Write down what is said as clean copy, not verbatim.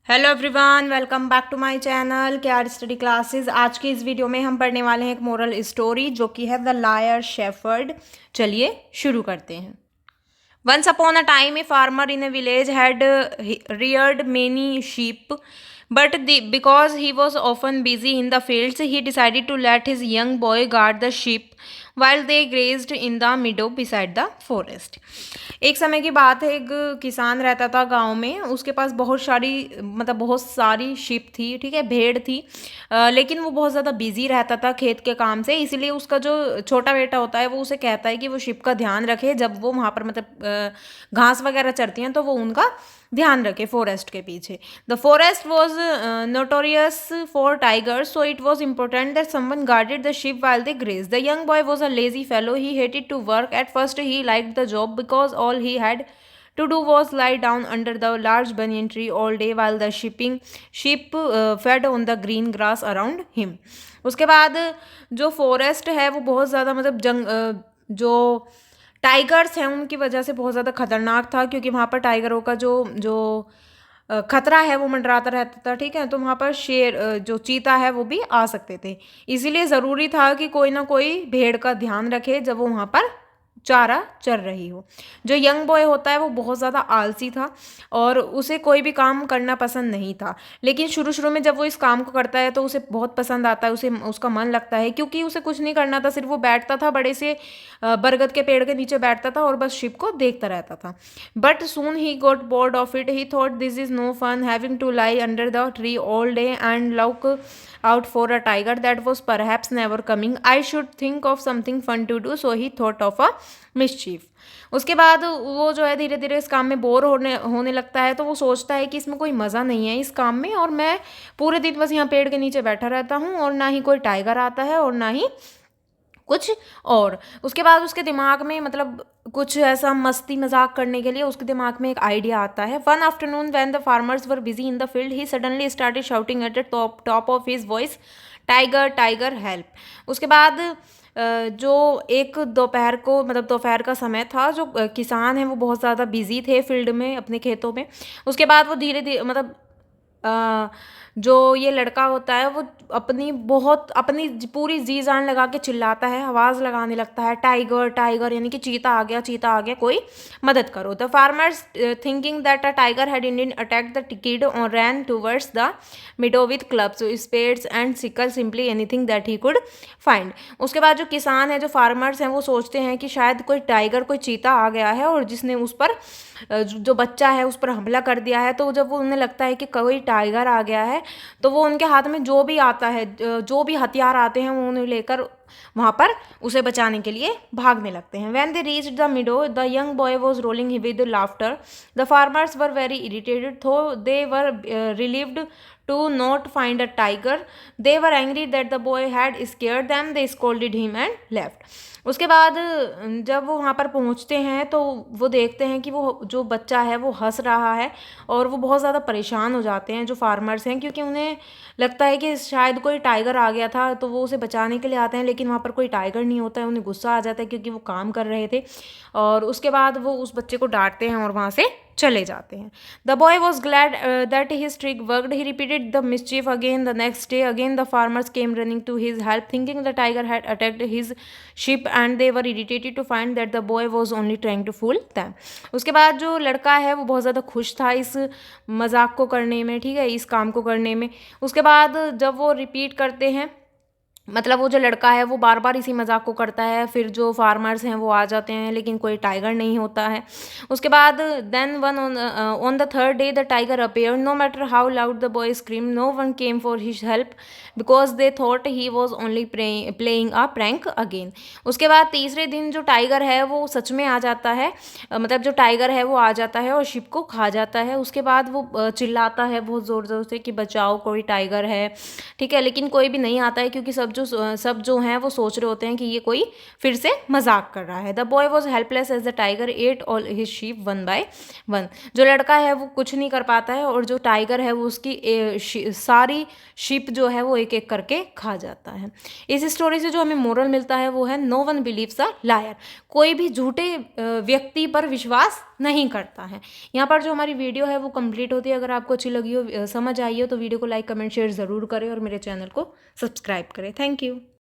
Hello everyone, welcome back to my channel K R study classes. आज की इस video में हम पढ़ने वाले हैं एक मोरल स्टोरी जो कि है द लायर शेफर्ड। चलिए शुरू करते हैं। Once upon a time a farmer in a village had reared many sheep, but because he was often busy in the fields, he decided to let his young boy guard the sheep while they grazed in the meadow beside the forest. एक समय की बात है, एक किसान रहता था गांव में। उसके पास बहुत सारी शीप थी, ठीक है, भेड़ थी। लेकिन वो बहुत ज़्यादा बिजी रहता था खेत के काम से, इसीलिए उसका जो छोटा बेटा होता है वो उसे कहता है कि वो शीप का ध्यान रखे। जब वो वहाँ पर घास वगैरह चरती हैं तो वो उनका ध्यान रखे फॉरेस्ट के पीछे। The forest was notorious for tigers, so it was important that someone guarded the sheep while they grazed. The young boy was a lazy fellow. He hated to work. At first he liked the job because all he had to do was lie down under the large banyan tree all day while the sheep fed on the green grass around him. उसके बाद जो forest है वो बहुत ज़्यादा जो tigers हैं उनकी वजह से बहुत ज़्यादा खतरनाक था, क्योंकि वहाँ पर टाइगरों का जो जो खतरा है वो मंडराता रहता था, ठीक है। तो वहाँ पर जो चीता है वो भी आ सकते थे। इसीलिए ज़रूरी था कि कोई ना कोई भेड़ का ध्यान रखे जब वो वहाँ पर चारा चर रही हो। जो यंग बॉय होता है वो बहुत ज़्यादा आलसी था और उसे कोई भी काम करना पसंद नहीं था। लेकिन शुरू शुरू में जब वो इस काम को करता है तो उसे बहुत पसंद आता है, उसे उसका मन लगता है, क्योंकि उसे कुछ नहीं करना था, सिर्फ वो बैठता था बड़े से बरगद के पेड़ के नीचे बैठता था और बस शिप को देखता रहता था। But soon he got bored of it. He thought this is no fun having to lie under the tree all day and look out for a tiger that was perhaps never coming. I should think of something fun to do, so he thought of a mischief. उसके बाद वो जो है धीरे धीरे इस काम में बोर होने लगता है, तो वो सोचता है कि इसमें कोई मज़ा नहीं है इस काम में, और मैं पूरे दिन बस यहाँ पेड़ के नीचे बैठा रहता हूँ और ना ही कोई टाइगर आता है और ना ही कुछ और। उसके बाद उसके दिमाग में कुछ ऐसा मस्ती मजाक करने के लिए उसके दिमाग में एक आइडिया आता है। One afternoon when the farmers were busy in the field he suddenly started shouting at the top of his voice, tiger tiger help. उसके बाद जो एक दोपहर का समय था, जो किसान है वो बहुत ज़्यादा बिजी थे फील्ड में अपने खेतों में। उसके बाद वो धीरे धीरे जो ये लड़का होता है वो अपनी पूरी जी जान लगा के चिल्लाता है, आवाज़ लगाने लगता है, टाइगर टाइगर, यानी कि चीता आ गया, चीता आ गया, कोई मदद करो। The farmers thinking that a tiger had indeed attack the kid और ran towards the meadow with clubs, spades and sickle, simply anything that he could find. उसके बाद जो किसान है, जो फार्मर्स हैं, वो सोचते हैं कि शायद कोई टाइगर, कोई चीता आ गया है और जिसने उस पर जो बच्चा है उस पर हमला कर दिया है। तो जब वो उन्हें लगता है कि कोई टाइगर आ गया है तो वो उनके हाथ में जो भी आता है, जो भी हथियार आते हैं वो उन्हें लेकर वहाँ पर उसे बचाने के लिए भागने लगते हैं। When they reached the meadow, the young boy was rolling with laughter. The farmers were very irritated, though they were relieved to not find a tiger. They were angry that the boy had scared them. They scolded him and left. उसके बाद जब वो वहाँ पर पहुँचते हैं तो वो देखते हैं कि वो जो बच्चा है वो हंस रहा है, और वो बहुत ज़्यादा परेशान हो जाते हैं जो फार्मर्स हैं, क्योंकि उन्हें लगता है कि शायद कोई टाइगर आ गया था, तो वो उसे बचाने के लिए आते हैं, लेकिन वहाँ पर कोई टाइगर नहीं होता है। उन्हें गुस्सा आ जाता है क्योंकि वो काम कर रहे थे, और उसके बाद वो उस बच्चे को डांटते हैं और वहाँ से चले जाते हैं। The boy was glad that his trick worked. He repeated the mischief again the next day. Again the farmers came running to his help, thinking the tiger had attacked his sheep and they were irritated to find that the boy was only trying to fool them. उसके बाद जो लड़का है वो बहुत ज़्यादा खुश था इस मजाक को करने में, ठीक है, इस काम को करने में। उसके बाद जब वो रिपीट करते हैं, वो जो लड़का है वो बार बार इसी मजाक को करता है, फिर जो फार्मर्स हैं वो आ जाते हैं लेकिन कोई टाइगर नहीं होता है। उसके बाद then one on the third day the tiger appear. No matter how loud the boy scream, no one came for his help because they thought he was only playing a prank again. उसके बाद तीसरे दिन जो tiger है वो सच में आ जाता है, जो टाइगर है वो आ जाता है और शिप को खा जाता है। उसके बाद वो चिल्लाता है बहुत ज़ोर ज़ोर से कि बचाओ, कोई टाइगर है, ठीक है, लेकिन कोई भी नहीं आता है, क्योंकि सब जो हैं वो सोच रहे होते हैं कि ये कोई फिर से मजाक कर रहा है। The boy was helpless as the tiger ate all his sheep one by one. जो लड़का है वो कुछ नहीं कर पाता है और जो टाइगर है वो उसकी सारी शीप जो है वो एक एक करके खा जाता है। इस स्टोरी से जो हमें मोरल मिलता है वो है no one believes a liar. कोई भी झूठे व्यक्ति पर विश्वास नहीं करता है। यहाँ पर जो हमारी वीडियो है वो कंप्लीट होती है। अगर आपको अच्छी लगी हो, समझ आई हो, तो वीडियो को लाइक, कमेंट, शेयर ज़रूर करें और मेरे चैनल को सब्सक्राइब करें। Thank you.